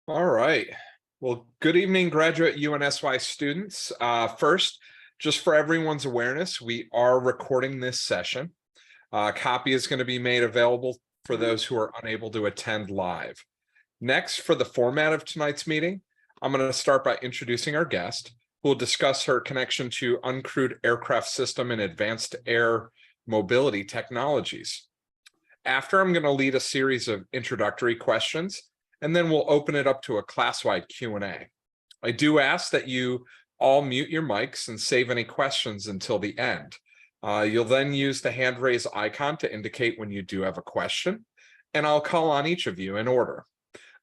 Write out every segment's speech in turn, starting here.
All right. Well, good evening, graduate UNSY students. First, just for everyone's awareness, we are recording this session. A copy is going to be made available for those who are unable to attend live. Next, for the format of tonight's meeting, I'm going to start by introducing our guest, who will discuss her connection to Uncrewed Aircraft System and advanced air mobility technologies. After, I'm going to lead a series of introductory questions, and then we'll open it up to a class-wide Q&A. I do ask that you all mute your mics and save any questions until the end. You'll then use the hand raise icon to indicate when you do have a question, and I'll call on each of you in order.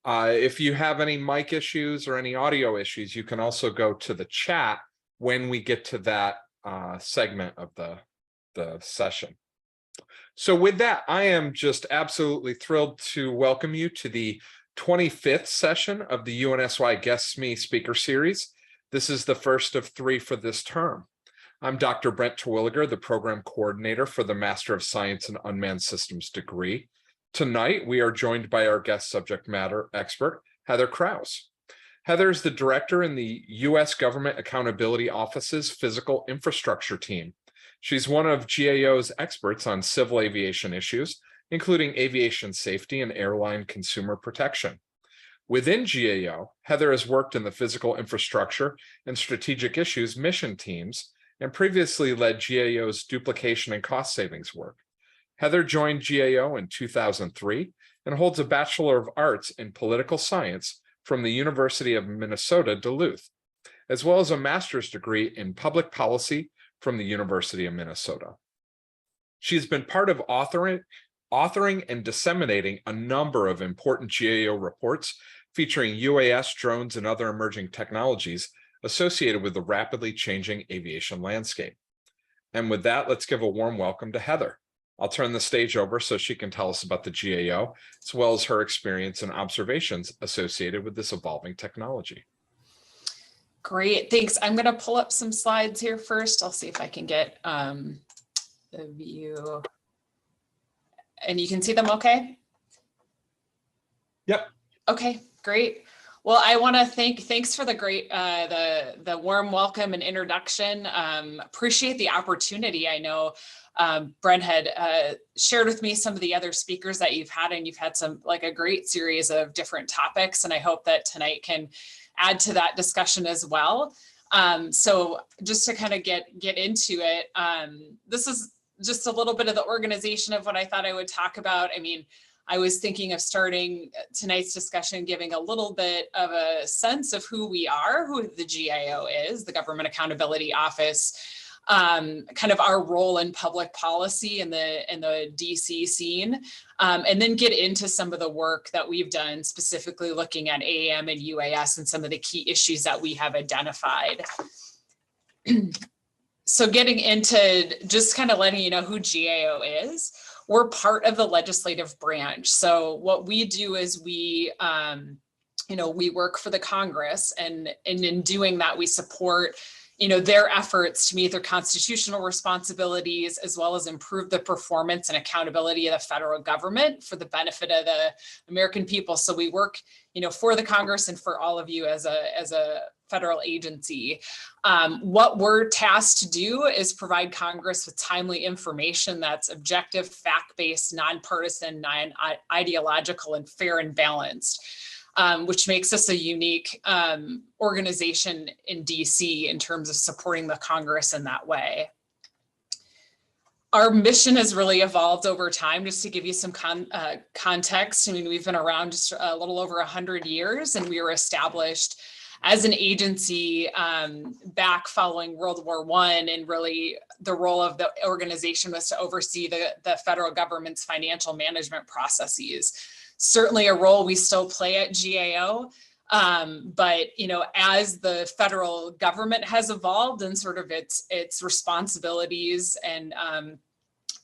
If you have any mic issues or any audio issues, you can also go to the chat when we get to that segment of the session. So with that, I am just absolutely thrilled to welcome you to the 25th session of the UNSY Guest Speaker Series. This is the first of 3 for this term. I'm Dr. Brent Terwilliger, the program coordinator for the Master of Science in Unmanned Systems degree. Tonight, we are joined by our guest subject matter expert, Heather Crouse. Heather is the director in the U.S. Government Accountability Office's Physical Infrastructure team. She's one of GAO's experts on civil aviation issues, including aviation safety and airline consumer protection. Within GAO, Heather has worked in the physical infrastructure and strategic issues mission teams and previously led GAO's duplication and cost savings work. Heather joined GAO in 2003 and holds a Bachelor of Arts in Political Science from the University of Minnesota, Duluth, as well as a master's degree in Public Policy from the University of Minnesota. She's been part of authoring and disseminating a number of important GAO reports featuring UAS, drones, and other emerging technologies associated with the rapidly changing aviation landscape. And with that, let's give a warm welcome to Heather. I'll turn the stage over so she can tell us about the GAO, as well as her experience and observations associated with this evolving technology. Great, thanks. I'm going to pull up some slides here first. I'll see if I can get the view. And you can see them okay? Yep. Okay, great. Well, I want to thanks for the great, the warm welcome and introduction. Appreciate the opportunity. I know Brent had shared with me some of the other speakers that you've had, and you've had a great series of different topics. And I hope that tonight can add to that discussion as well. So just to kind of get into it, this is just a little bit of the organization of what I thought I would talk about. I mean, I was thinking of starting tonight's discussion, giving a little bit of a sense of who we are, who the GAO is, the Government Accountability Office, kind of our role in public policy in the DC scene, and then get into some of the work that we've done, specifically looking at AAM and UAS and some of the key issues that we have identified. So getting into just kind of letting you know who GAO is, we're part of the legislative branch. So what we do is we work for the Congress, and in doing that, we support their efforts to meet their constitutional responsibilities, as well as improve the performance and accountability of the federal government for the benefit of the American people. So we work, for the Congress and for all of you as a federal agency. What we're tasked to do is provide Congress with timely information that's objective, fact-based, nonpartisan, non-ideological, and fair and balanced. Which makes us a unique organization in DC in terms of supporting the Congress in that way. Our mission has really evolved over time. Just to give you some context, I mean, we've been around just a little over 100 years, and we were established as an agency back following World War I, and really the role of the organization was to oversee the federal government's financial management processes. Certainly a role we still play at GAO, but as the federal government has evolved and sort of its responsibilities and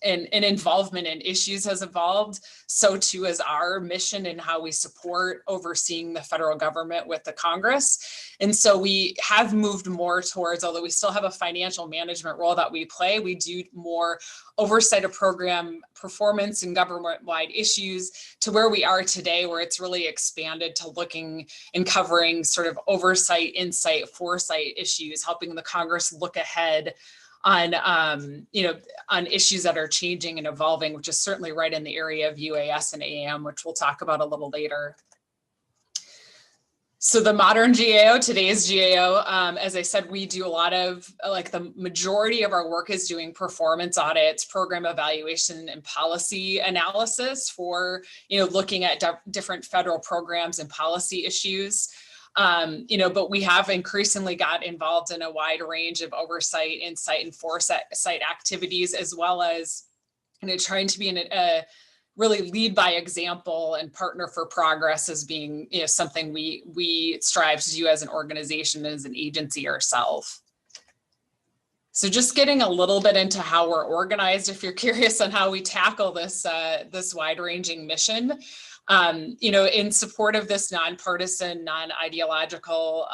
involvement in issues has evolved, so too is our mission and how we support overseeing the federal government with the Congress. And so we have moved more towards, although we still have a financial management role that we play, we do more oversight of program performance and government-wide issues, to where we are today, where it's really expanded to looking and covering sort of oversight, insight, foresight issues, helping the Congress look ahead on on issues that are changing and evolving, which is certainly right in the area of UAS and AM, which we'll talk about a little later. So the modern GAO, today's GAO, as I said, we do a lot of, like, the majority of our work is doing performance audits, program evaluation, and policy analysis for, looking at different federal programs and policy issues. But we have increasingly got involved in a wide range of oversight, insight, and foresight activities, as well as, trying to be in a really lead by example and partner for progress as being, something we strive to do as an organization, as an agency ourselves. So just getting a little bit into how we're organized, if you're curious on how we tackle this wide-ranging mission. In support of this nonpartisan, non-ideological,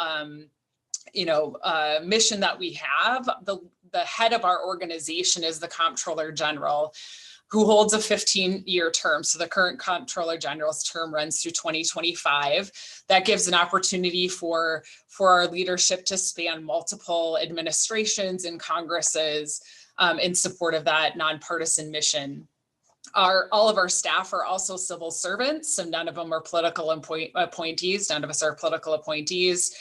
mission that we have, the head of our organization is the Comptroller General, who holds a 15-year term. So the current Comptroller General's term runs through 2025. That gives an opportunity for our leadership to span multiple administrations and Congresses in support of that nonpartisan mission. All of our staff are also civil servants, so none of them are political appointees. None of us are political appointees.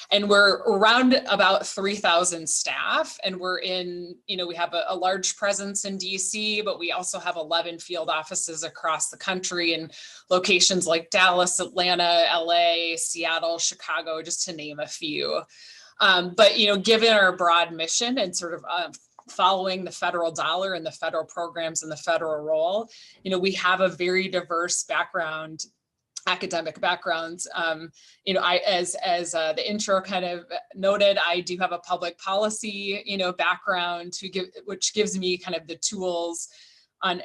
And we're around about 3,000 staff, and we're in, we have a large presence in DC, but we also have 11 field offices across the country in locations like Dallas, Atlanta, LA, Seattle, Chicago, just to name a few. But given our broad mission and sort of following the federal dollar and the federal programs and the federal role, we have a very diverse background, academic backgrounds. As the intro kind of noted, I do have a public policy, background which gives me kind of the tools on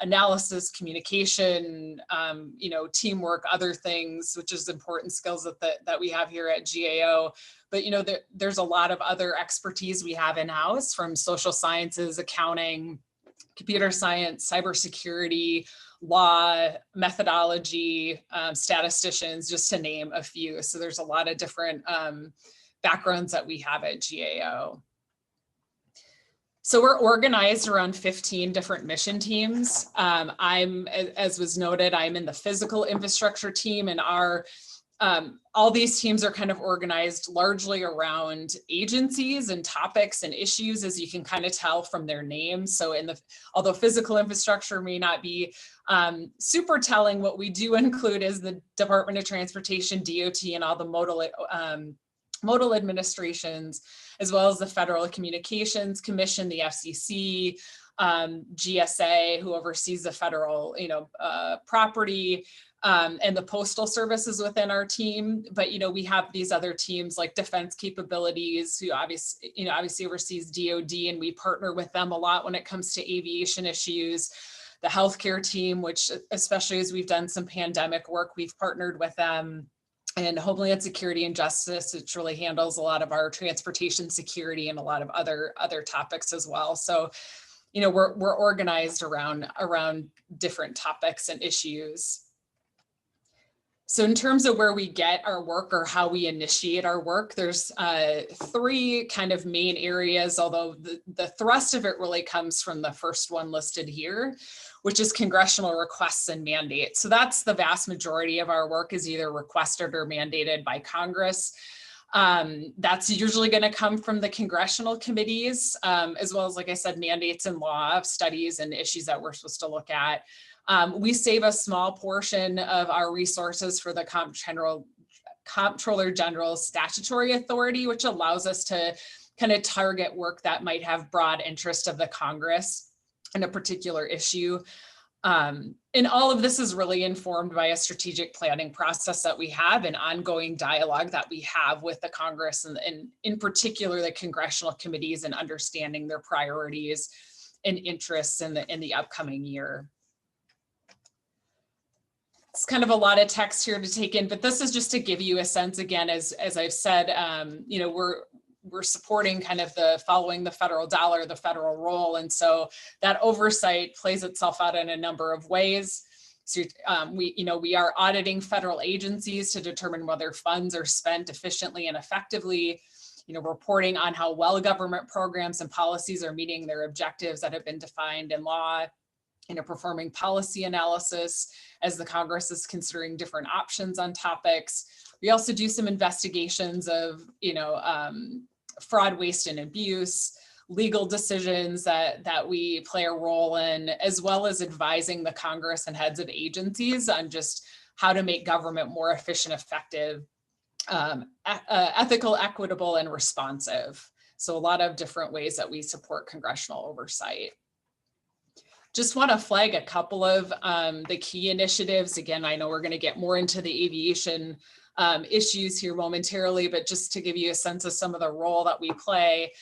analysis, communication, teamwork, other things, which is important skills that we have here at GAO. But there's a lot of other expertise we have in-house, from social sciences, accounting, computer science, cybersecurity, law, methodology, statisticians, just to name a few. So there's a lot of different backgrounds that we have at GAO. So we're organized around 15 different mission teams. As was noted, I'm in the physical infrastructure team, and all these teams are kind of organized largely around agencies and topics and issues, as you can kind of tell from their names. So although physical infrastructure may not be super telling, what we do include is the Department of Transportation, DOT, and all the modal administrations, as well as the Federal Communications Commission, the FCC, GSA, who oversees the federal, property, and the postal services within our team. But, we have these other teams like Defense Capabilities, who obviously oversees DOD, and we partner with them a lot when it comes to aviation issues. The healthcare team, which, especially as we've done some pandemic work, we've partnered with them. And Homeland Security and Justice, which really handles a lot of our transportation security and a lot of other topics as well. So, we're organized around different topics and issues. So in terms of where we get our work or how we initiate our work, there's three kind of main areas, although the thrust of it really comes from the first one listed here, which is congressional requests and mandates. So that's the vast majority of our work, is either requested or mandated by Congress. That's usually going to come from the congressional committees, as well as, like I said, mandates and law studies and issues that we're supposed to look at. We save a small portion of our resources for the Comptroller General's statutory authority, which allows us to kind of target work that might have broad interest of the Congress in a particular issue. And all of this is really informed by a strategic planning process that we have, an ongoing dialogue that we have with the Congress, and in particular the congressional committees, and understanding their priorities interests in the upcoming year. It's kind of a lot of text here to take in, but this is just to give you a sense, again, as I've said, you know, we're supporting kind of following the federal dollar, the federal role. And so that oversight plays itself out in a number of ways. So we are auditing federal agencies to determine whether funds are spent efficiently and effectively, you know, reporting on how well government programs and policies are meeting their objectives that have been defined in law, you know, performing policy analysis as the Congress is considering different options on topics. We also do some investigations of, you know, fraud, waste, and abuse, legal decisions that we play a role in, as well as advising the Congress and heads of agencies on just how to make government more efficient, effective, ethical, equitable, and responsive. So a lot of different ways that we support congressional oversight. Just want to flag a couple of the key initiatives. Again, I know we're going to get more into the aviation issues here momentarily, but just to give you a sense of some of the role that we play,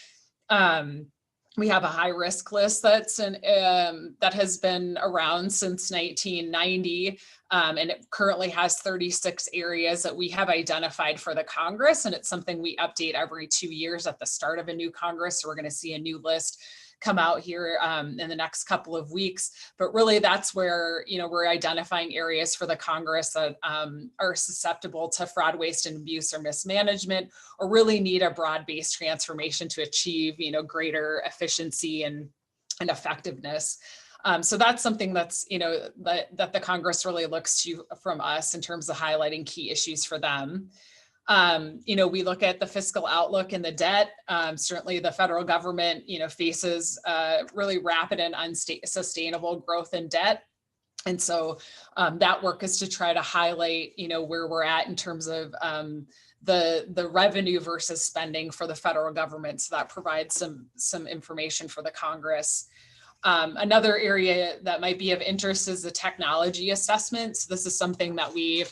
we have a high risk list that has been around since 1990, and it currently has 36 areas that we have identified for the Congress, and it's something we update every 2 years at the start of a new Congress. So we're going to see a new list come out here in the next couple of weeks. But really that's where, you know, we're identifying areas for the Congress that are susceptible to fraud, waste, and abuse or mismanagement, or really need a broad-based transformation to achieve, you know, greater efficiency and effectiveness. So that's something that's, you know, that the Congress really looks to from us in terms of highlighting key issues for them. You know, we look at the fiscal outlook and the debt. Certainly the federal government, you know, faces really rapid and unsustainable growth in debt. And so that work is to try to highlight, you know, where we're at in terms of the revenue versus spending for the federal government. So that provides some information for the Congress. Another area that might be of interest is the technology assessment. So this is something that we,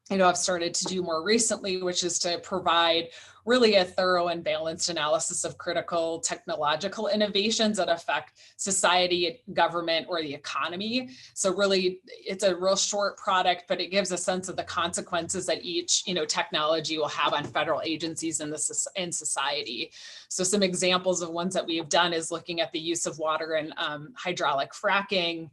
you know, I've started to do more recently, which is to provide really a thorough and balanced analysis of critical technological innovations that affect society, government, or the economy. So really, it's a real short product, but it gives a sense of the consequences that each, you know, technology will have on federal agencies and in society. So some examples of ones that we have done is looking at the use of water and hydraulic fracking,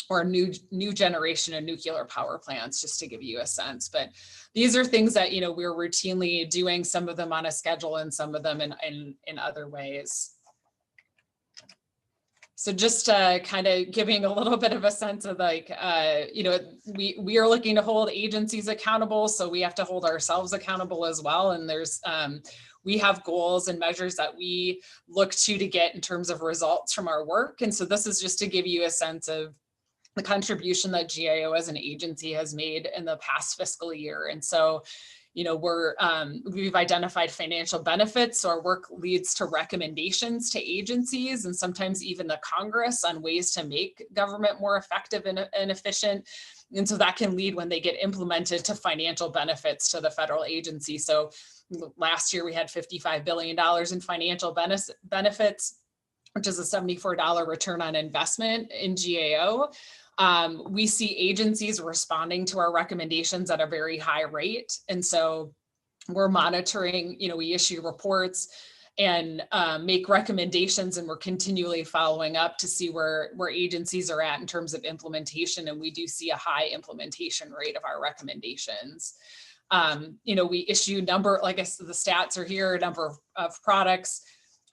or new generation of nuclear power plants, just to give you a sense. But these are things that, you know, we're routinely doing, some of them on a schedule and some of them in other ways. So just kind of giving a little bit of a sense of like, you know, we are looking to hold agencies accountable, so we have to hold ourselves accountable as well. And there's, we have goals and measures that we look to get in terms of results from our work. And so this is just to give you a sense of the contribution that GAO as an agency has made in the past fiscal year. And so, you know, we've identified financial benefits. So our work leads to recommendations to agencies and sometimes even the Congress on ways to make government more effective and efficient. And so that can lead, when they get implemented, to financial benefits to the federal agency. So last year we had $55 billion in financial benefits, which is a $74 return on investment in GAO. We see agencies responding to our recommendations at a very high rate. And so we're monitoring, you know, we issue reports and make recommendations, and we're continually following up to see where agencies are at in terms of implementation. And we do see a high implementation rate of our recommendations. You know, we issue like I said, the stats are here, a number of products.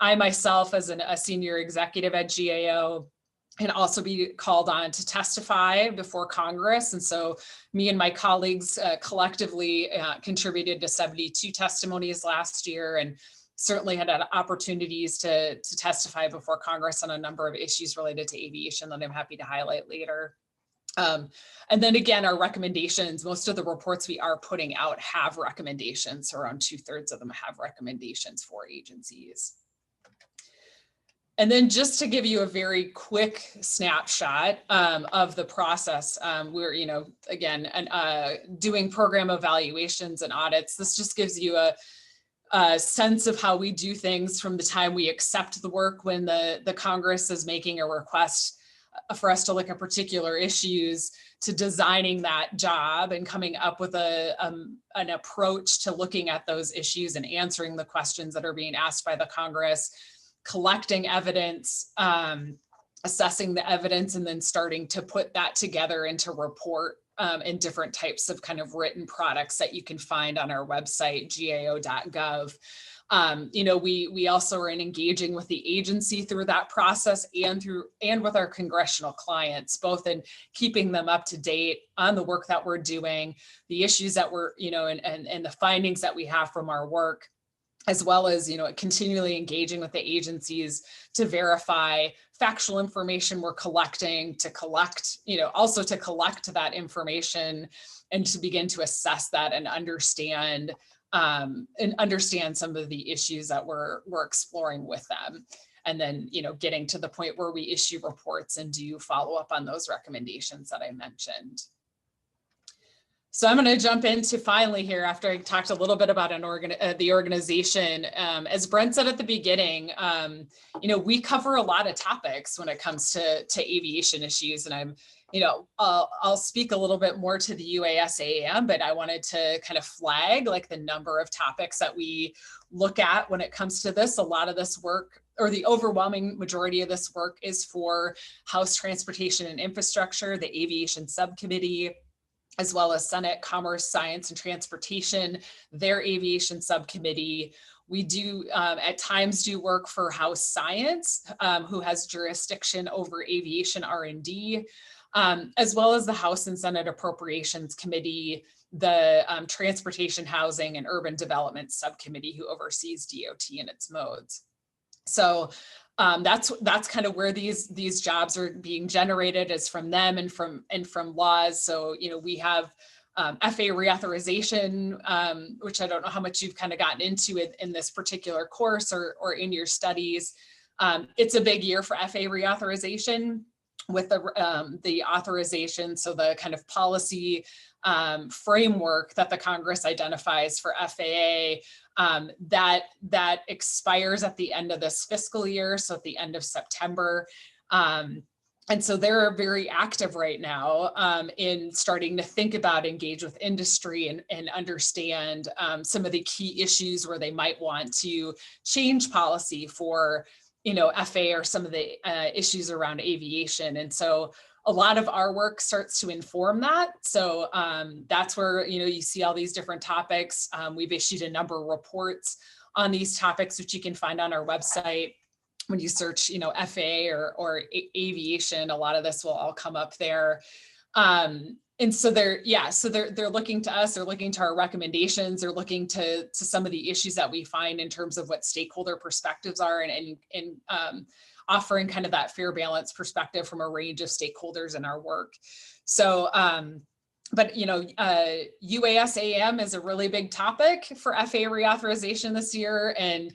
I myself, as a senior executive at GAO, can also be called on to testify before Congress. And so me and my colleagues collectively contributed to 72 testimonies last year, and certainly had opportunities to testify before Congress on a number of issues related to aviation that I'm happy to highlight later. And then again, our recommendations, most of the reports we are putting out have recommendations. So around 2/3 of them have recommendations for agencies. And then just to give you a very quick snapshot of the process, we're, you know, again, doing program evaluations and audits. This just gives you sense of how we do things from the time we accept the work when the Congress is making a request for us to look at particular issues, to designing that job and coming up with an approach to looking at those issues and answering the questions that are being asked by the Congress, collecting evidence, assessing the evidence, and then starting to put that together into report in different types of kind of written products that you can find on our website, gao.gov. We also are engaging with the agency through that process and with our congressional clients, both in keeping them up to date on the work that we're doing, the issues that we're, and the findings that we have from our work, as well as, continually engaging with the agencies to verify factual information we're collecting, to collect, also to collect that information and to begin to assess that and understand some of the issues that we're exploring with them. And then, getting to the point where we issue reports and do follow up on those recommendations that I mentioned. So I'm going to jump into finally here, after I talked a little bit about the organization. As Brent said at the beginning, we cover a lot of topics when it comes to aviation issues, and I'm, I'll speak a little bit more to the UASAM, but I wanted to kind of flag like the number of topics that we look at when it comes to this. A lot of this work, or the overwhelming majority of this work, is for House Transportation and Infrastructure, the Aviation Subcommittee, as well as Senate Commerce, Science, and Transportation, their aviation subcommittee. We do at times do work for House Science, who has jurisdiction over aviation R&D, as well as the House and Senate Appropriations Committee, the Transportation, Housing, and Urban Development Subcommittee, who oversees DOT and its modes. So that's kind of where these jobs are being generated, is from them and from laws. So we have FAA reauthorization, which I don't know how much you've kind of gotten into it in this particular course or in your studies. It's a big year for FAA reauthorization with the authorization. So the kind of policy framework that the Congress identifies for FAA, that expires at the end of this fiscal year, so at the end of September. And so they're very active right now in starting to think about, engage with industry and understand some of the key issues where they might want to change policy for, FAA or some of the issues around aviation. And so a lot of our work starts to inform that. So that's where, you see all these different topics. We've issued a number of reports on these topics, which you can find on our website. When you search, FAA or aviation, a lot of this will all come up there. And so they're looking to us, they're looking to our recommendations, they're looking to some of the issues that we find in terms of what stakeholder perspectives are, and offering kind of that fair balance perspective from a range of stakeholders in our work. So, but UASAM is a really big topic for FAA reauthorization this year, and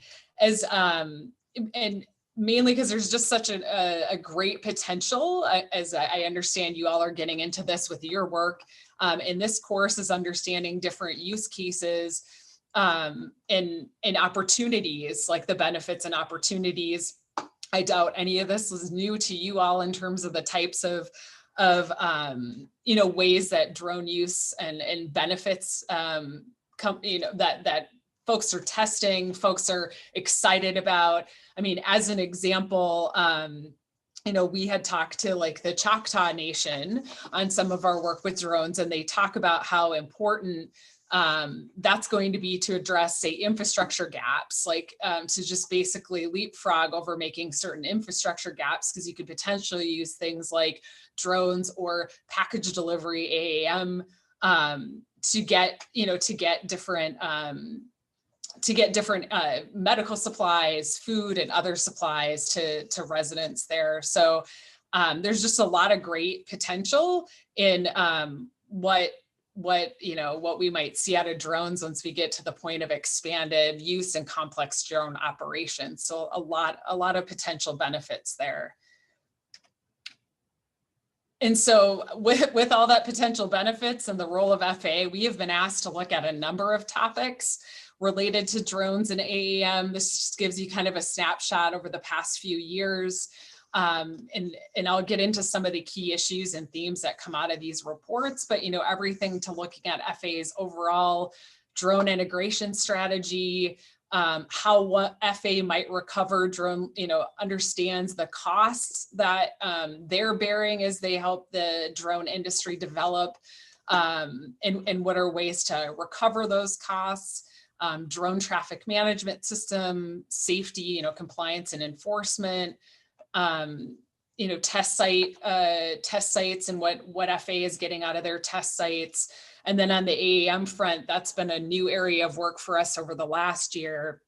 mainly because there's just such a great potential, as I understand you all are getting into this with your work. In this course is understanding different use cases and opportunities, like the benefits and opportunities. I doubt any of this is new to you all in terms of the types of ways that drone use and benefits that folks are testing, folks are excited about. I mean, as an example, we had talked to like the Choctaw Nation on some of our work with drones, and they talk about how important that's going to be to address, say, infrastructure gaps, like to just basically leapfrog over making certain infrastructure gaps, because you could potentially use things like drones or package delivery, AAM, to get different medical supplies, food, and other supplies to residents there. So there's just a lot of great potential in what we might see out of drones once we get to the point of expanded use and complex drone operations. So a lot of potential benefits there. And so with all that potential benefits and the role of FAA, we have been asked to look at a number of topics related to drones and AAM. This just gives you kind of a snapshot over the past few years. And I'll get into some of the key issues and themes that come out of these reports, but everything to looking at FAA's overall drone integration strategy, how what FAA might recover drone, understands the costs that they're bearing as they help the drone industry develop, and what are ways to recover those costs. Drone traffic management system, safety, compliance and enforcement, test sites and what FAA is getting out of their test sites. And then on the AAM front, that's been a new area of work for us over the last year,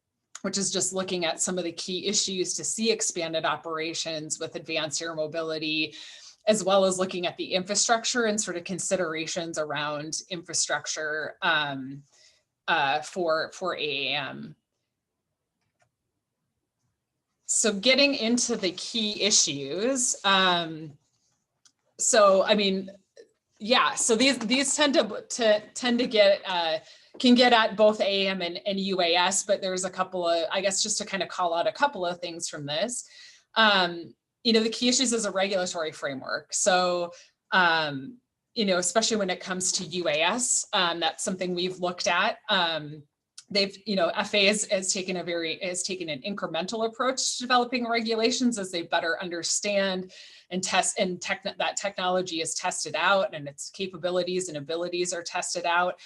which is just looking at some of the key issues to see expanded operations with advanced air mobility, as well as looking at the infrastructure and sort of considerations around infrastructure for AAM. So getting into the key issues. So these tend to get can get at both AAM and UAS, but there's a couple of, I guess, just to kind of call out a couple of things from this. The key issues is a regulatory framework. So especially when it comes to UAS, that's something we've looked at. FAA has taken an incremental approach to developing regulations as they better understand and test, and that technology is tested out and its capabilities and abilities are tested out.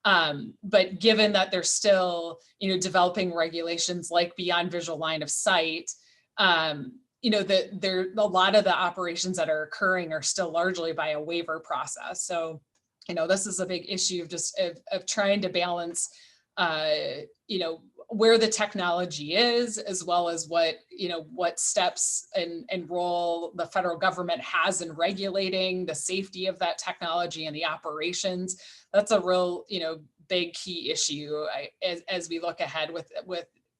But given that they're still, developing regulations like beyond visual line of sight, there a lot of the operations that are occurring are still largely by a waiver process. So, this is a big issue of just of trying to balance where the technology is, as well as what steps and role the federal government has in regulating the safety of that technology and the operations. That's a real, big key issue as we look ahead with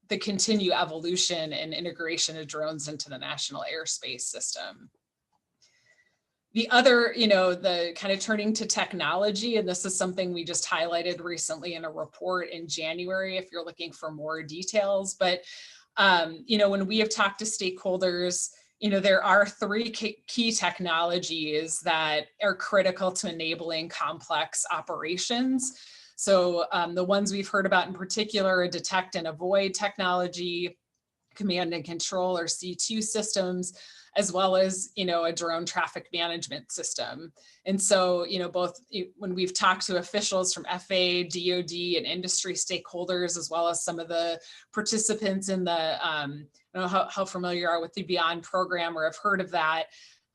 the continued evolution and integration of drones into the National Airspace System. The other, the kind of turning to technology, and this is something we just highlighted recently in a report in January, if you're looking for more details. But, when we have talked to stakeholders, there are three key technologies that are critical to enabling complex operations. So the ones we've heard about in particular are detect and avoid technology, command and control or C2 systems, as well as, a drone traffic management system. And so, both when we've talked to officials from FAA, DOD, and industry stakeholders, as well as some of the participants in the, I don't know how familiar you are with the Beyond program or have heard of that,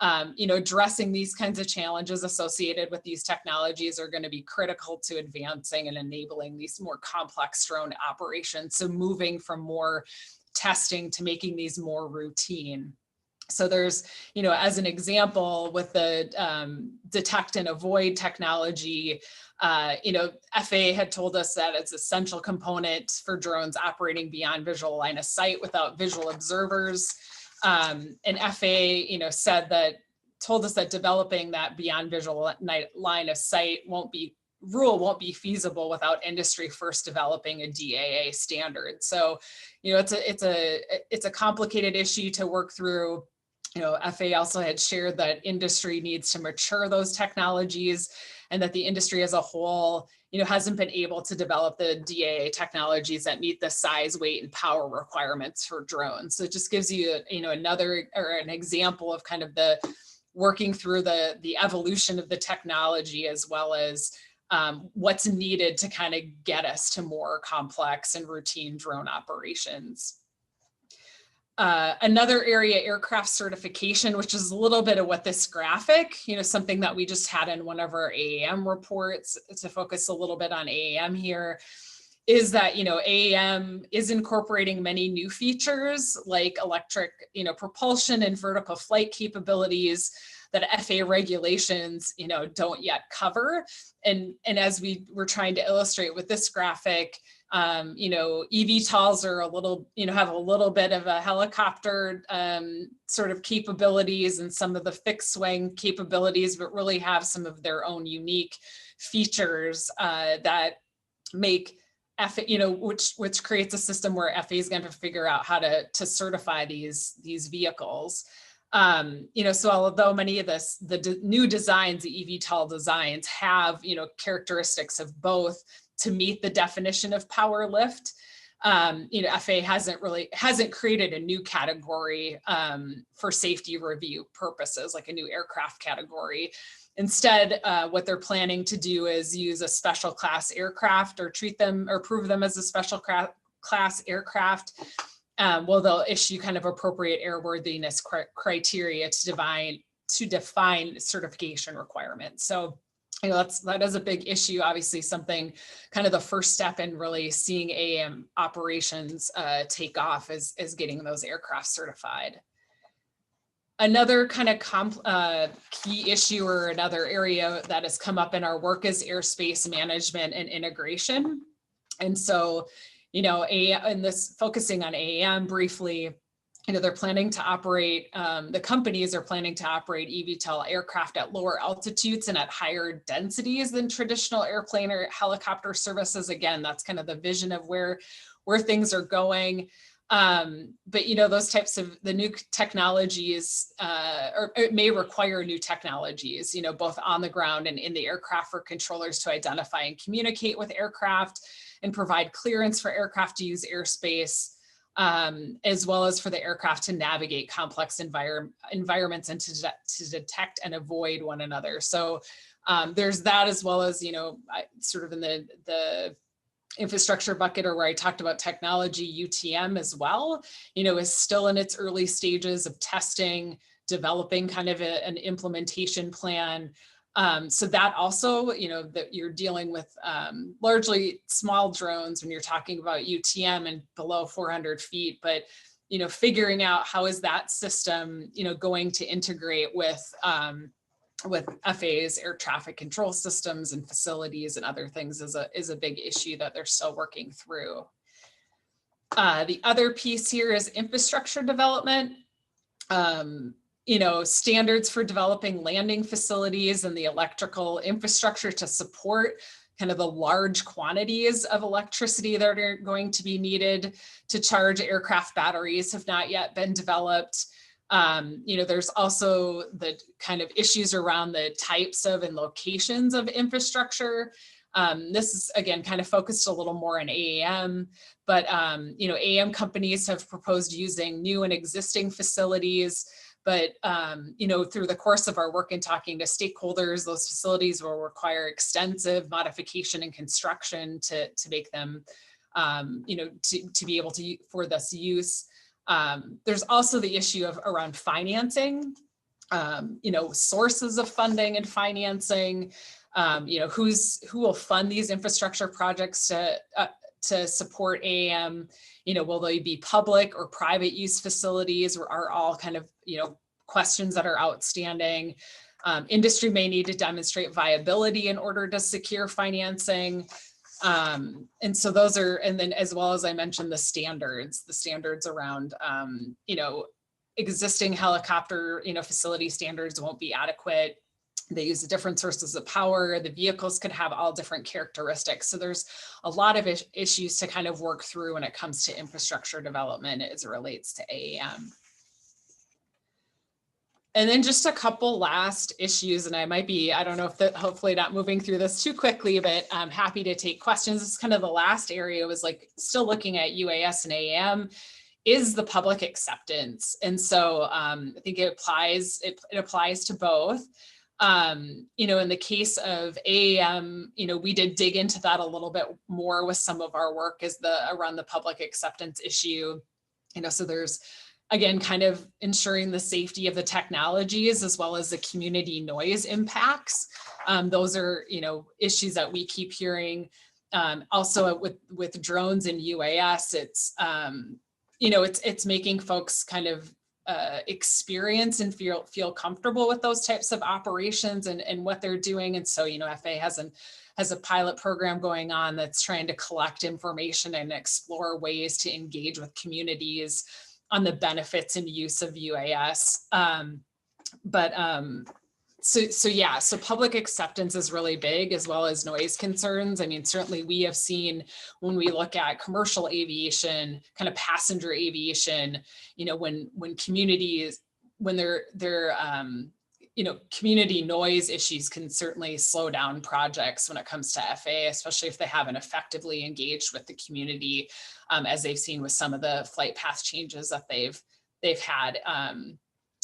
addressing these kinds of challenges associated with these technologies are going to be critical to advancing and enabling these more complex drone operations. So moving from more testing to making these more routine. So there's, as an example with the detect and avoid technology, FAA had told us that it's an essential component for drones operating beyond visual line of sight without visual observers. And FAA, told us that developing that beyond visual line of sight won't be feasible without industry first developing a DAA standard. So, it's a complicated issue to work through. FAA also had shared that industry needs to mature those technologies, and that the industry as a whole, hasn't been able to develop the DAA technologies that meet the size, weight, and power requirements for drones. So it just gives you, another or an example of kind of the working through the evolution of the technology, as well as what's needed to kind of get us to more complex and routine drone operations. Another area, aircraft certification, which is a little bit of what this graphic, something that we just had in one of our AAM reports to focus a little bit on AAM here, is that, AAM is incorporating many new features like electric, propulsion and vertical flight capabilities that FAA regulations, don't yet cover. And as we were trying to illustrate with this graphic, eVTOLs are a little, have a little bit of a helicopter sort of capabilities and some of the fixed wing capabilities, but really have some of their own unique features that make which creates a system where FAA is going to figure out how to certify these vehicles. So although many of the new designs, the eVTOL designs, have characteristics of both to meet the definition of power lift, FAA hasn't created a new category for safety review purposes, like a new aircraft category. Instead, what they're planning to do is use a special class aircraft, or treat them or prove them as a special class aircraft. They'll issue kind of appropriate airworthiness criteria to define certification requirements. So, that is a big issue. Obviously, something kind of the first step in really seeing AAM operations take off is getting those aircraft certified. Another kind of key issue, or another area that has come up in our work, is airspace management and integration. And so, and this focusing on AAM briefly, they're planning to operate, the companies are planning to operate eVTOL aircraft at lower altitudes and at higher densities than traditional airplane or helicopter services. Again, that's kind of the vision of where things are going. But those types of the new technologies, or it may require new technologies, both on the ground and in the aircraft, for controllers to identify and communicate with aircraft and provide clearance for aircraft to use airspace, as well as for the aircraft to navigate complex environments and to detect and avoid one another. So there's that, as well as, sort of in the infrastructure bucket, or where I talked about technology, UTM as well, is still in its early stages of testing, developing kind of an implementation plan. So that also, that you're dealing with largely small drones when you're talking about UTM and below 400 feet, but, figuring out how is that system, going to integrate with FAA's air traffic control systems and facilities and other things is a big issue that they're still working through. The other piece here is infrastructure development. Standards for developing landing facilities and the electrical infrastructure to support kind of the large quantities of electricity that are going to be needed to charge aircraft batteries have not yet been developed. There's also the kind of issues around the types of and locations of infrastructure. This is, again, kind of focused a little more on AAM, but, AAM companies have proposed using new and existing facilities. But, through the course of our work and talking to stakeholders, those facilities will require extensive modification and construction to make them, to be able to, for this use. There's also the issue of around financing, sources of funding and financing, who will fund these infrastructure projects to support AAM. Will they be public or private use facilities, or are all kind of, questions that are outstanding. Industry may need to demonstrate viability in order to secure financing. And so those are, and then as well as I mentioned, the standards around, existing helicopter, facility standards won't be adequate. They use different sources of power. The vehicles could have all different characteristics. So there's a lot of issues to kind of work through when it comes to infrastructure development as it relates to AAM. And then just a couple last issues, and I don't know if hopefully not moving through this too quickly, but I'm happy to take questions. This is kind of the last area, was like still looking at UAS and AAM, is the public acceptance. And so I think it applies to both. In the case of AAM, we did dig into that a little bit more with some of our work around the public acceptance issue. So there's, again, kind of ensuring the safety of the technologies as well as the community noise impacts. Those are, issues that we keep hearing. Also with drones and UAS, it's making folks kind of experience and feel comfortable with those types of operations and what they're doing. And so, FAA has a pilot program going on that's trying to collect information and explore ways to engage with communities on the benefits and use of UAS. So public acceptance is really big, as well as noise concerns. I mean, certainly we have seen when we look at commercial aviation, kind of passenger aviation, when communities, when community noise issues can certainly slow down projects when it comes to FAA, especially if they haven't effectively engaged with the community, as they've seen with some of the flight path changes that they've had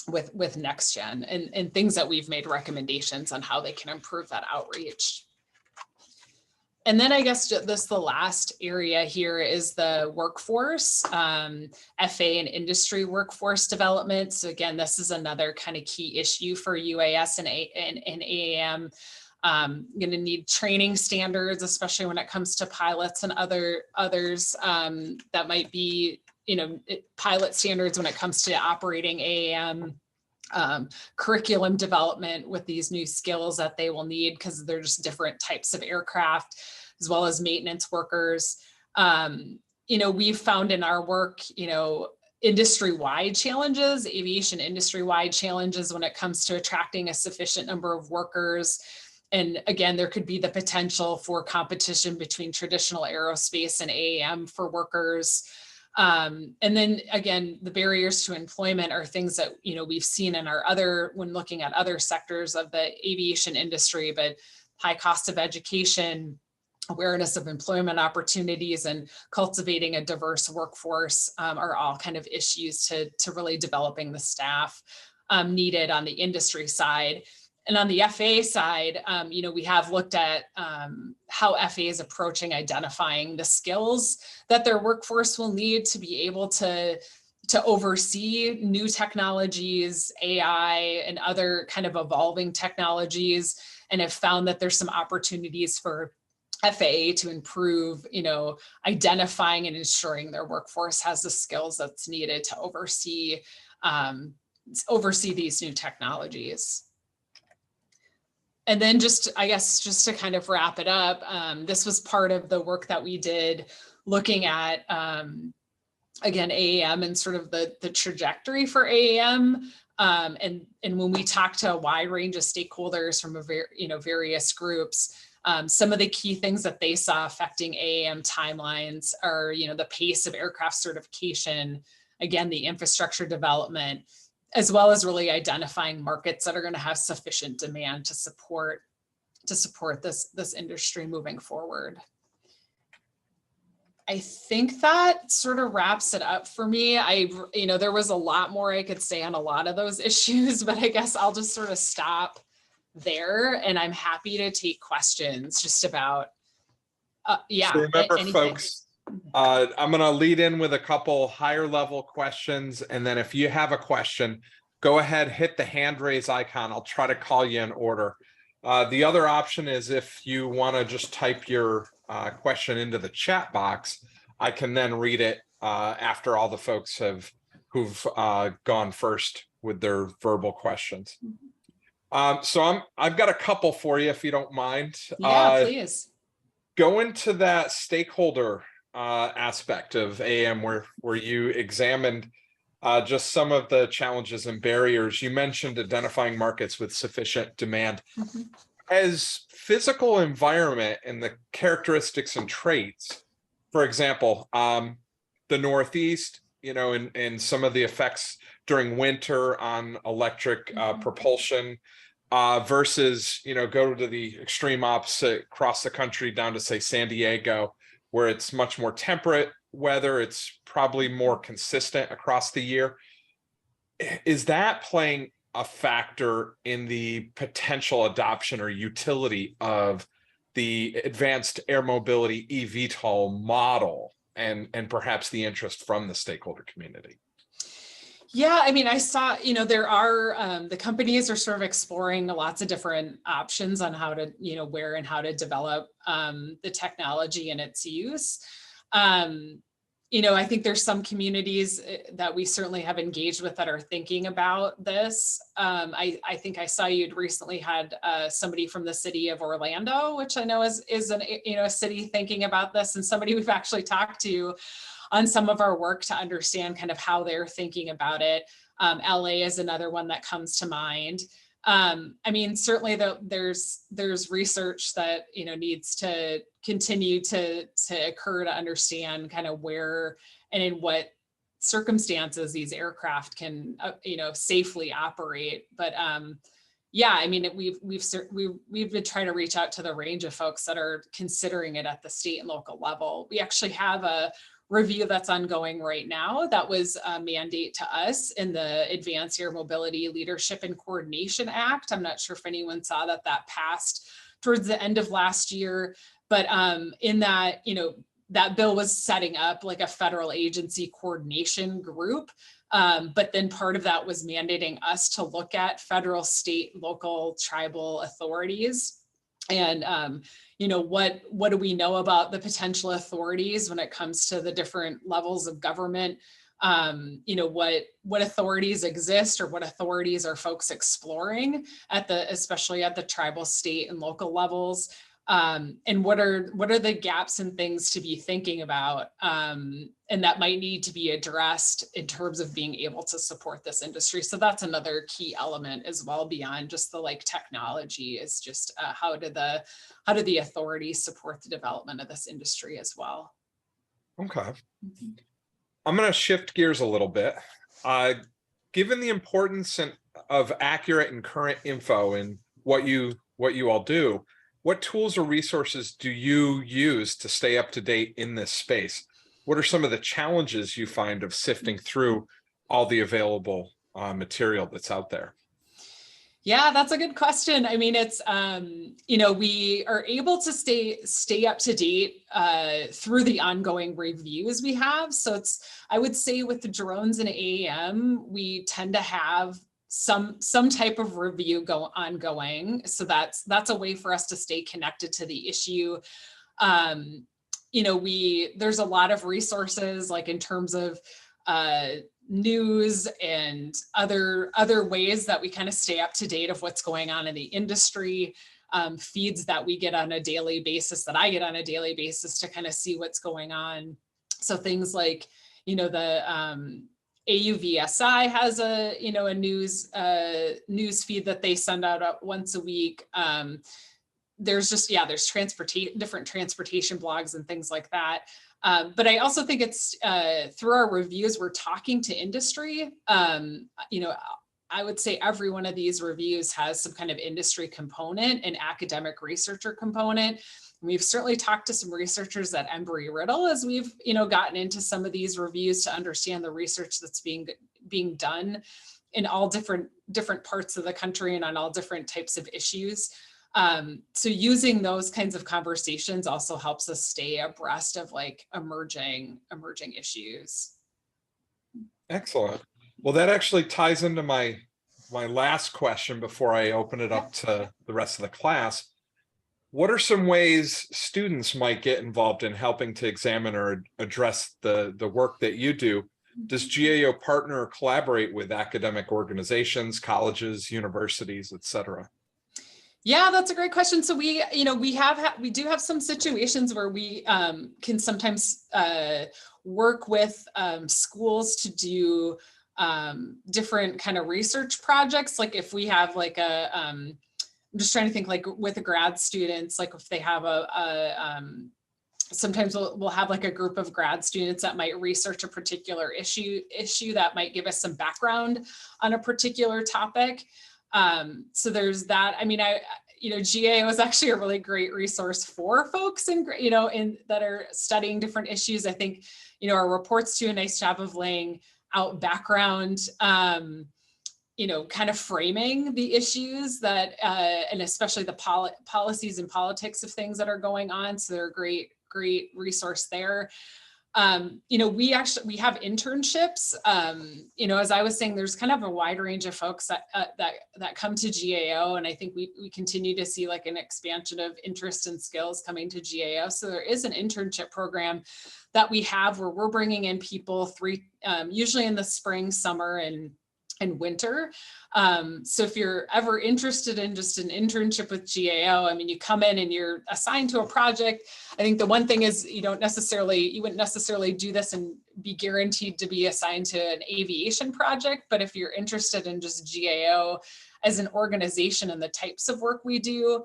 with next gen, and things that we've made recommendations on how they can improve that outreach. And then I guess the last area here is the workforce, FA and industry workforce development. So again, this is another kind of key issue for UAS and AAM. Going to need training standards, especially when it comes to pilots and others that might be, pilot standards when it comes to operating AAM. Curriculum development with these new skills that they will need, because they're just different types of aircraft, as well as maintenance workers. We've found in our work, industry-wide challenges, aviation industry-wide challenges when it comes to attracting a sufficient number of workers. And again, there could be the potential for competition between traditional aerospace and AAM for workers. And then again, the barriers to employment are things that, we've seen in when looking at other sectors of the aviation industry, but high cost of education, awareness of employment opportunities, and cultivating a diverse workforce are all kind of issues to really developing the staff needed on the industry side. And on the FAA side, we have looked at how FAA is approaching identifying the skills that their workforce will need to be able to oversee new technologies, AI, and other kind of evolving technologies, and have found that there's some opportunities for FAA to improve, identifying and ensuring their workforce has the skills that's needed to oversee these new technologies. And then just to kind of wrap it up, this was part of the work that we did looking at, again, AAM and sort of the trajectory for AAM. And when we talked to a wide range of stakeholders from various groups, some of the key things that they saw affecting AAM timelines are, the pace of aircraft certification, again, the infrastructure development, as well as really identifying markets that are going to have sufficient demand to support this industry moving forward. I think that sort of wraps it up for me. There was a lot more I could say on a lot of those issues, but I guess I'll just sort of stop there, and I'm happy to take questions just about, So remember, anything. folks, I'm going to lead in with a couple higher level questions. And then if you have a question, go ahead, hit the hand raise icon. I'll try to call you in order. The other option is if you want to just type your question into the chat box, I can then read it after all the folks who've gone first with their verbal questions. So I've got a couple for you, if you don't mind. Yeah, please. Go into that stakeholder aspect of AM where you examined just some of the challenges and barriers. You mentioned identifying markets with sufficient demand. Mm-hmm. As physical environment and the characteristics and traits, for example, the Northeast, and some of the effects during winter on electric propulsion versus, go to the extreme opposite across the country down to, say, San Diego, where it's much more temperate weather. It's probably more consistent across the year. Is that playing a factor in the potential adoption or utility of the advanced air mobility eVTOL model and perhaps the interest from the stakeholder community? Yeah, I mean, I saw, there are, the companies are sort of exploring lots of different options on how to, where and how to develop the technology and its use. I think there's some communities that we certainly have engaged with that are thinking about this. I think I saw you'd recently had somebody from the city of Orlando, which I know is a city thinking about this, and somebody we've actually talked to on some of our work to understand kind of how they're thinking about it. LA is another one that comes to mind. I mean, certainly there's research that, needs to continue to occur to understand kind of where and in what circumstances these aircraft can, safely operate. But yeah, I mean, we've been trying to reach out to the range of folks that are considering it at the state and local level. We actually have a review that's ongoing right now that was a mandate to us in the Advanced Air Mobility Leadership and Coordination Act. I'm not sure if anyone saw that passed towards the end of last year, but in that, that bill was setting up like a federal agency coordination group. But then part of that was mandating us to look at federal, state, local, tribal authorities. And, what do we know about the potential authorities when it comes to the different levels of government? What authorities exist, or what authorities are folks exploring especially at the tribal, state, and local levels? And what are the gaps and things to be thinking about, and that might need to be addressed in terms of being able to support this industry. So that's another key element as well, beyond just the technology, is just how do the authorities support the development of this industry as well. Okay. I'm going to shift gears a little bit. Given the importance of accurate and current info in what you all do, what tools or resources do you use to stay up to date in this space? What are some of the challenges you find of sifting through all the available material that's out there? Yeah, that's a good question. I mean, it's, we are able to stay up to date through the ongoing reviews we have. So I would say with the drones and AAM, we tend to have some type of review ongoing. So that's a way for us to stay connected to the issue. There's a lot of resources, like in terms of news and other ways that we kind of stay up to date of what's going on in the industry, feeds that we get on a daily basis, that I get on a daily basis, to kind of see what's going on. So things like, the AUVSI has a news feed that they send out once a week. There's different transportation blogs and things like that. But I also think it's through our reviews, we're talking to industry. I would say every one of these reviews has some kind of industry component and academic researcher component. We've certainly talked to some researchers at Embry-Riddle as we've, gotten into some of these reviews to understand the research that's being done in all different parts of the country and on all different types of issues. So using those kinds of conversations also helps us stay abreast of emerging issues. Excellent. Well, that actually ties into my last question before I open it up to the rest of the class. What are some ways students might get involved in helping to examine or address the work that you do? Does GAO partner or collaborate with academic organizations, colleges, universities, et cetera? Yeah, that's a great question. So we do have some situations where we can sometimes work with schools to do different kind of research projects. Like if we have I'm just trying to think, with the grad students, if they have sometimes we'll have a group of grad students that might research a particular issue that might give us some background on a particular topic. So there's that. I mean, GAO is actually a really great resource for folks that are studying different issues. I think, our reports do a nice job of laying out background, kind of framing the issues that, and especially the policies and politics of things that are going on. So they're a great resource there. We have internships. As I was saying, there's kind of a wide range of folks that come to GAO, and I think we continue to see an expansion of interest and skills coming to GAO. So there is an internship program that we have where we're bringing in people usually in the spring, summer, and winter. So if you're ever interested in just an internship with GAO, you come in and you're assigned to a project. I think the one thing is you wouldn't necessarily do this and be guaranteed to be assigned to an aviation project, but if you're interested in just GAO as an organization and the types of work we do,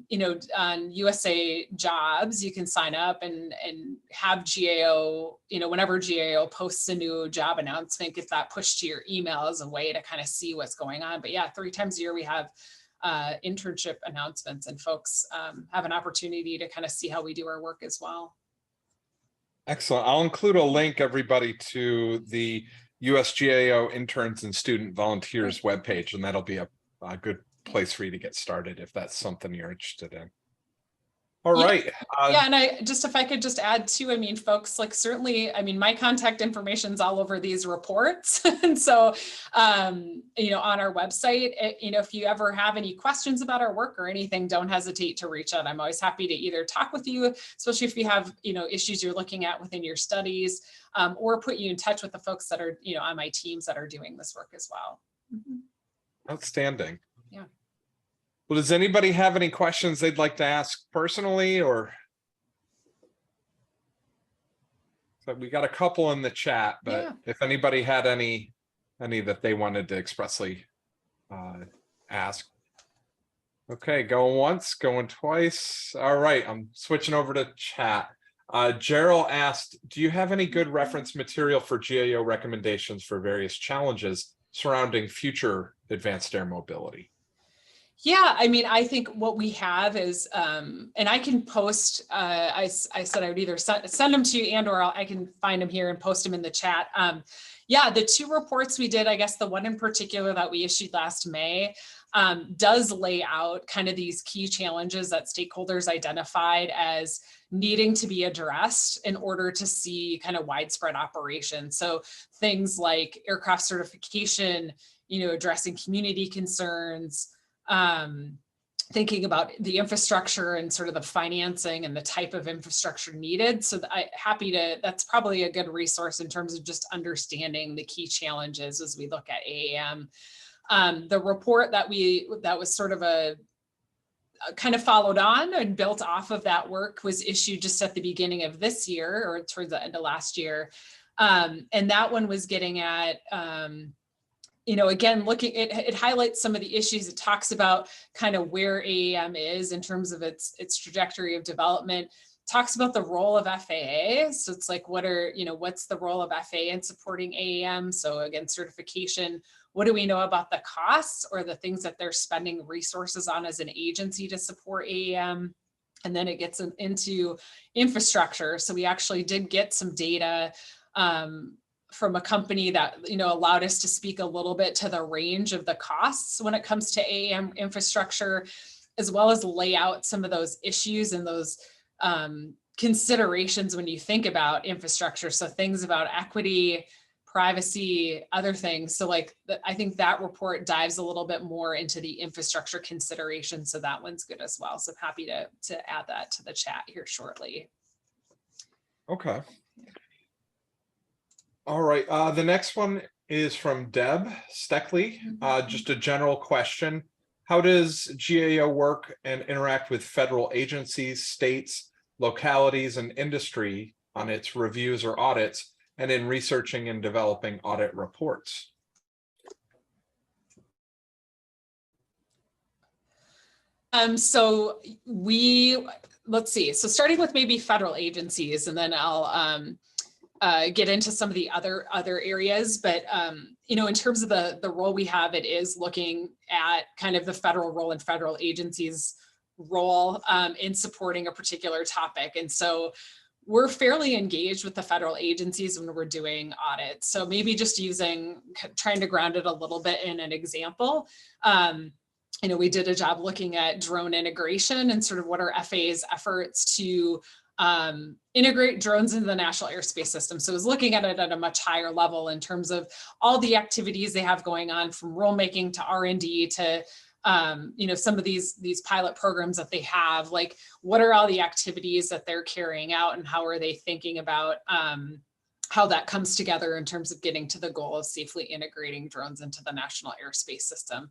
you know, on USA Jobs, you can sign up and have GAO, you know, whenever GAO posts a new job announcement, get that pushed to your email as a way to kind of see what's going on. But yeah, 3 times a year we have internship announcements, and folks have an opportunity to kind of see how we do our work as well. Excellent. I'll include a link, everybody, to the USGAO interns and student volunteers webpage, and that'll be a good place for you to get started if that's something you're interested in. All right. Yeah, and if I could just add too, I mean, folks, like certainly, I mean, my contact information is all over these reports. And so, you know, on our website, you know, if you ever have any questions about our work or anything, don't hesitate to reach out. I'm always happy to either talk with you, especially if you have, you know, issues you're looking at within your studies, or put you in touch with the folks that are, you know, on my teams that are doing this work as well. Outstanding. Yeah. Well, does anybody have any questions they'd like to ask personally, or? So we got a couple in the chat, but if anybody had any that they wanted to expressly ask. Okay, going once, going twice. All right, I'm switching over to chat. Gerald asked, do you have any good reference material for GAO recommendations for various challenges surrounding future advanced air mobility? Yeah, I mean, I think what we have is, and I can post, I said I would either send them to you and or I can find them here and post them in the chat. Yeah, the 2 reports we did, I guess the one in particular that we issued last May does lay out kind of these key challenges that stakeholders identified as needing to be addressed in order to see kind of widespread operation. So things like aircraft certification, you know, addressing community concerns, thinking about the infrastructure and sort of the financing and the type of infrastructure needed. So that's probably a good resource in terms of just understanding the key challenges as we look at AAM. The report that was sort of a kind of followed on and built off of that work was issued just at the beginning of this year or towards the end of last year. And that one was getting at, you know, again, it highlights some of the issues. It talks about kind of where AAM is in terms of its trajectory of development. Talks about the role of FAA. So it's like, what's the role of FAA in supporting AAM? So again, certification. What do we know about the costs or the things that they're spending resources on as an agency to support AAM? And then it gets into infrastructure. So we actually did get some data from a company that, you know, allowed us to speak a little bit to the range of the costs when it comes to AAM infrastructure, as well as lay out some of those issues and those considerations when you think about infrastructure. So things about equity, privacy, other things. So like, I think that report dives a little bit more into the infrastructure consideration. So that one's good as well. So I'm happy to add that to the chat here shortly. Okay. All right, the next one is from Deb Steckley. Just a general question. How does GAO work and interact with federal agencies, states, localities, and industry on its reviews or audits, and in researching and developing audit reports? So let's see. So starting with maybe federal agencies, and then I'll get into some of the other areas, but you know, in terms of the role we have, it is looking at kind of the federal role and federal agencies' role in supporting a particular topic. And so we're fairly engaged with the federal agencies when we're doing audits. So maybe just trying to ground it a little bit in an example. You know, we did a job looking at drone integration and sort of what are FAA's efforts to integrate drones into the National Airspace System. So I was looking at it at a much higher level in terms of all the activities they have going on, from rulemaking to R&D to you know, some of these pilot programs that they have. Like, what are all the activities that they're carrying out, and how are they thinking about how that comes together in terms of getting to the goal of safely integrating drones into the National Airspace System.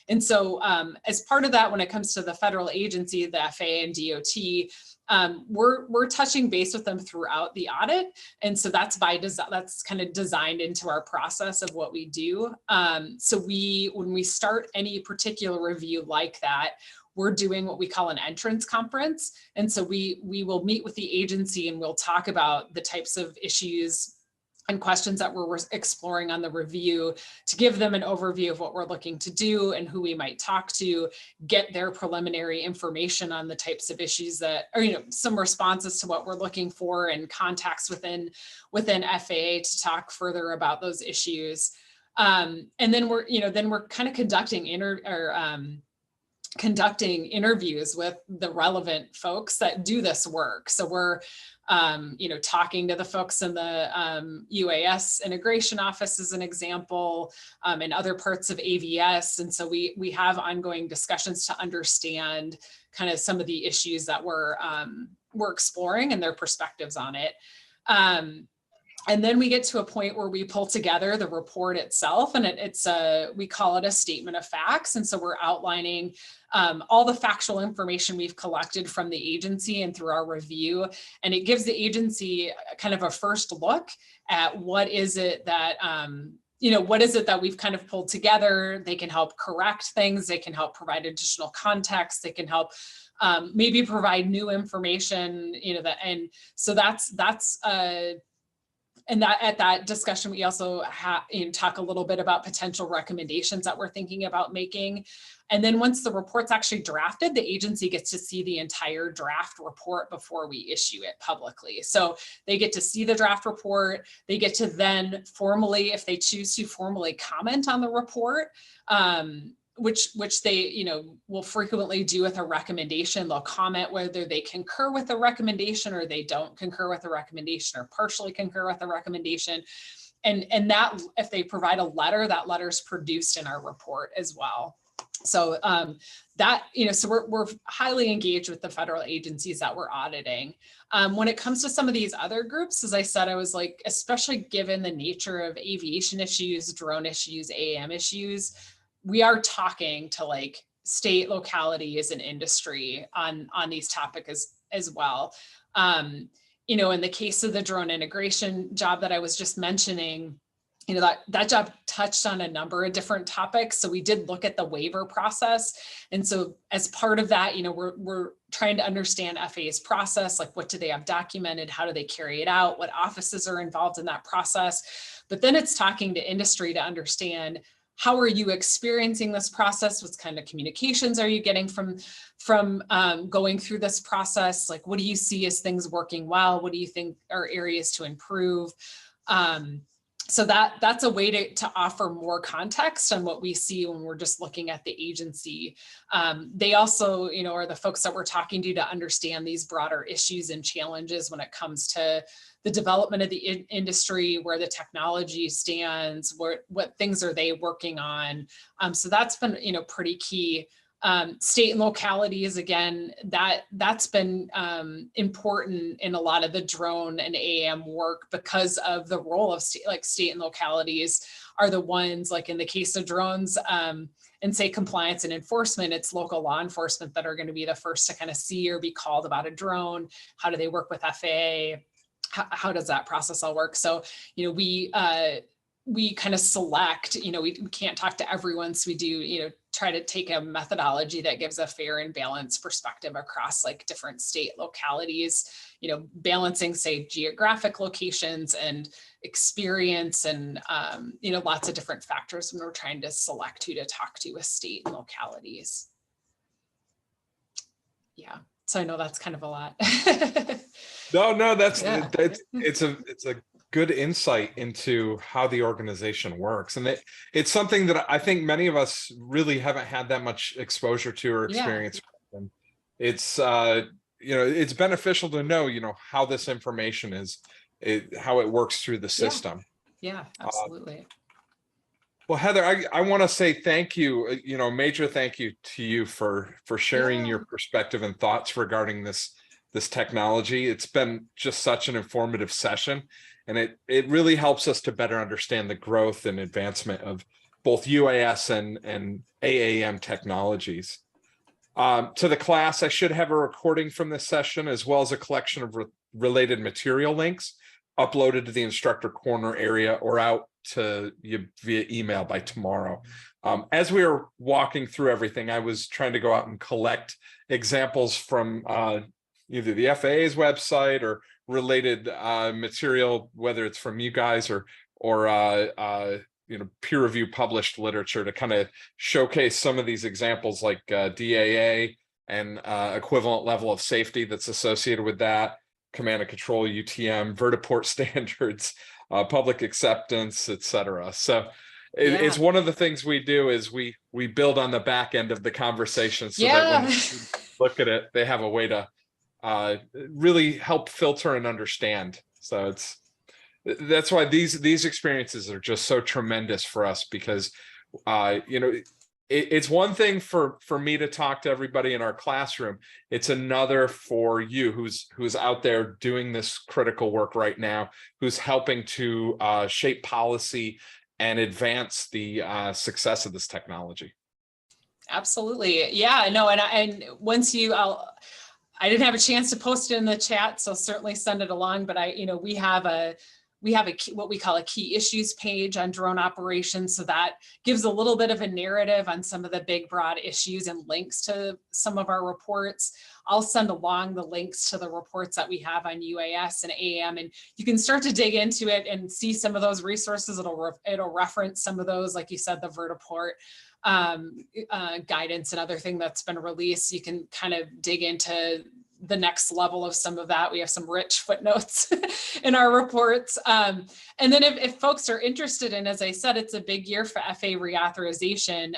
And so as part of that, when it comes to the federal agency, the FAA and DOT, we're touching base with them throughout the audit. And so that's by design, that's kind of designed into our process of what we do. So when we start any particular review like that, we're doing what we call an entrance conference. And so we will meet with the agency and we'll talk about the types of issues and questions that we're exploring on the review to give them an overview of what we're looking to do and who we might talk to, get their preliminary information on the types of issues that, or, some responses to what we're looking for and contacts within FAA to talk further about those issues. And then we're kind of conducting interviews with the relevant folks that do this work. So we're, talking to the folks in the UAS integration office as an example, and other parts of AVS. And so we have ongoing discussions to understand kind of some of the issues that we're exploring and their perspectives on it. And then we get to a point where we pull together the report itself, and we call it a statement of facts. And so we're outlining all the factual information we've collected from the agency and through our review. And it gives the agency kind of a first look at what is it that, what is it that we've kind of pulled together. They can help correct things. They can help provide additional context. They can help maybe provide new information, and so and that at that discussion, we also talk a little bit about potential recommendations that we're thinking about making. And then once the report's actually drafted, the agency gets to see the entire draft report before we issue it publicly. So they get to see the draft report. They get to then formally, if they choose to, formally comment on the report, which they, will frequently do with a recommendation. They'll comment whether they concur with the recommendation or they don't concur with the recommendation or partially concur with the recommendation. And that, if they provide a letter, that letter is produced in our report as well. So so we're highly engaged with the federal agencies that we're auditing. When it comes to some of these other groups, as I said, I was like, especially given the nature of aviation issues, drone issues, AAM issues, we are talking to like state, localities, and industry on these topics as well. In the case of the drone integration job that I was just mentioning, that job touched on a number of different topics. So we did look at the waiver process. And so as part of that, we're trying to understand FAA's process, like what do they have documented? How do they carry it out? What offices are involved in that process? But then it's talking to industry to understand, how are you experiencing this process? What kind of communications are you getting from going through this process? Like, what do you see as things working well? What do you think are areas to improve? So that's a way to offer more context on what we see when we're just looking at the agency. They also, are the folks that we're talking to understand these broader issues and challenges when it comes to the development of the industry, where the technology stands, what things are they working on. So that's been, pretty key. State and localities, again, that's been important in a lot of the drone and AAM work because of the role of state and localities are the ones, like in the case of drones, and say compliance and enforcement, it's local law enforcement that are going to be the first to kind of see or be called about a drone. How do they work with FAA? How does that process all work? So, we kind of select, we can't talk to everyone. So we do, try to take a methodology that gives a fair and balanced perspective across like different state localities, balancing, say, geographic locations and experience and, lots of different factors when we're trying to select who to talk to with state and localities. Yeah. So I know that's kind of a lot. No, it's a good insight into how the organization works. And it's something that I think many of us really haven't had that much exposure to or experience. Yeah. And it's, it's beneficial to know, how this information how it works through the system. Yeah, absolutely. Well, Heather, I want to say thank you, major thank you to you for sharing your perspective and thoughts regarding this this technology. It's been just such an informative session, and it really helps us to better understand the growth and advancement of both UAS and AAM technologies. To the class, I should have a recording from this session, as well as a collection of related material links uploaded to the instructor corner area or out to you via email by tomorrow. As we were walking through everything, I was trying to go out and collect examples from either the FAA's website or related material, whether it's from you guys or peer review published literature, to kind of showcase some of these examples, like DAA and equivalent level of safety that's associated with that, command and control, UTM, vertiport standards, public acceptance, etc. So it's one of the things we do is we build on the back end of the conversation, so that when they look at it, they have a way to really help filter and understand. So that's why these experiences are just so tremendous for us, because it's one thing for me to talk to everybody in our classroom. It's another for you who's out there doing this critical work right now, who's helping to shape policy and advance the success of this technology. Absolutely. Yeah, no, and once I didn't have a chance to post it in the chat, so certainly send it along, but we have a what we call a key issues page on drone operations. So that gives a little bit of a narrative on some of the big broad issues and links to some of our reports. I'll send along the links to the reports that we have on UAS and AAM, and you can start to dig into it and see some of those resources. It'll reference some of those, like you said, the vertiport guidance and other thing that's been released. You can kind of dig into the next level of some of that. We have some rich footnotes in our reports. And then if folks are interested in, as I said, it's a big year for FAA reauthorization.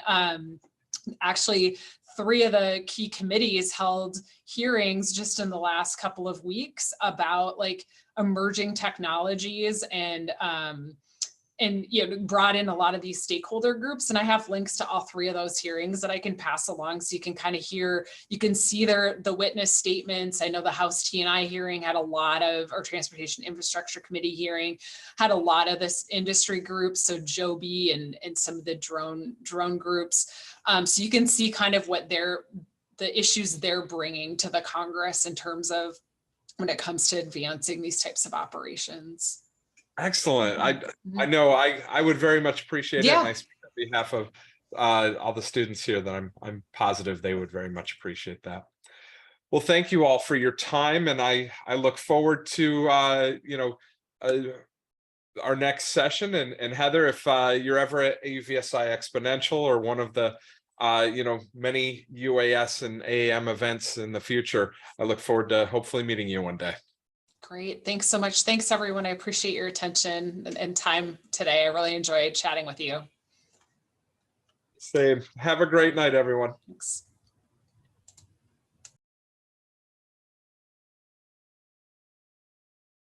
Actually, 3 of the key committees held hearings just in the last couple of weeks about like emerging technologies, and brought in a lot of these stakeholder groups. And I have links to all 3 of those hearings that I can pass along, so you can kind of hear, you can see the witness statements. I know the House T&I hearing had a lot of, or Transportation Infrastructure Committee hearing had a lot of this industry groups, so Joby and some of the drone groups. So you can see kind of what the issues they're bringing to the Congress in terms of when it comes to advancing these types of operations. Excellent. I know I would very much appreciate it. And I speak on behalf of all the students here that I'm positive they would very much appreciate that. Well, thank you all for your time, and I look forward to our next session. And Heather, if you're ever at UVSI Exponential or one of the many UAS and AAM events in the future, I look forward to hopefully meeting you one day. Great. Thanks so much. Thanks, everyone. I appreciate your attention and time today. I really enjoyed chatting with you. Same. Have a great night, everyone. Thanks.